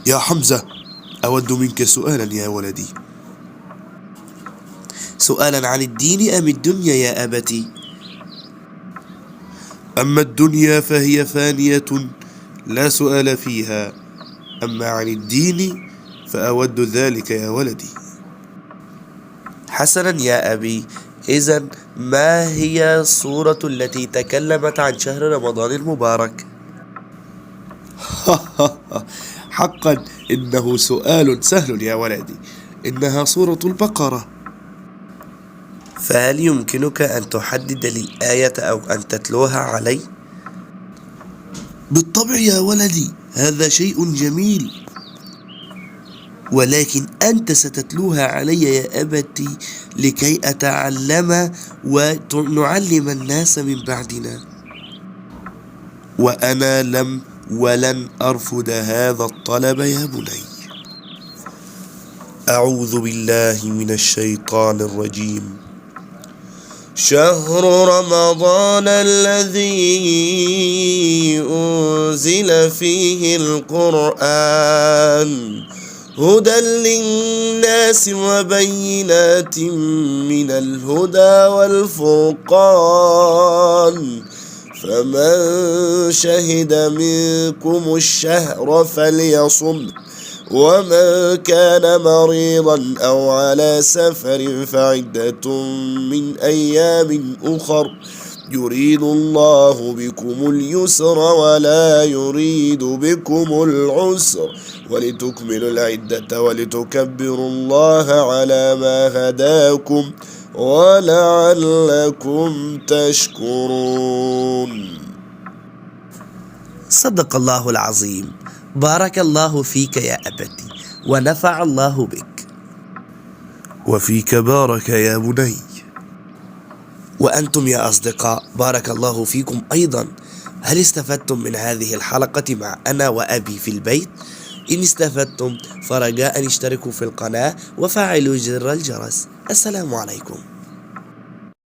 يا حمزة، أود منك سؤالا يا ولدي. سؤالا عن الدين أم الدنيا يا أبتي؟ أما الدنيا فهي فانية لا سؤال فيها، أما عن الدين فأود ذلك يا ولدي. حسنا يا أبي، إذن ما هي السورة التي تكلمت عن شهر رمضان المبارك؟ حقا إنه سؤال سهل يا ولدي، إنها سورة البقرة. فهل يمكنك أن تحدد لي الآية أو أن تتلوها علي؟ بالطبع يا ولدي، هذا شيء جميل، ولكن أنت ستتلوها علي يا أبتي لكي أتعلم ونعلم الناس من بعدنا. وأنا لم ولن أرفض هذا الطلب يا بني. أعوذ بالله من الشيطان الرجيم. شهر رمضان الذي أنزل فيه القرآن هدى للناس وبينات من الهدى والفرقان، فمن شهد منكم الشهر فليصم، ومن كان مريضا أو على سفر فعدة من أيام أخر، يريد الله بكم اليسر ولا يريد بكم العسر، ولتكملوا العدة ولتكبروا الله على ما هداكم ولعلكم تشكرون. صدق الله العظيم. بارك الله فيك يا أبتي، ونفع الله بك. وفيك بارك يا بني. وأنتم يا أصدقاء بارك الله فيكم أيضا. هل استفدتم من هذه الحلقة مع أنا وأبي في البيت؟ إن استفدتم فرجاء اشتركوا في القناة وفعلوا زر الجرس. السلام عليكم.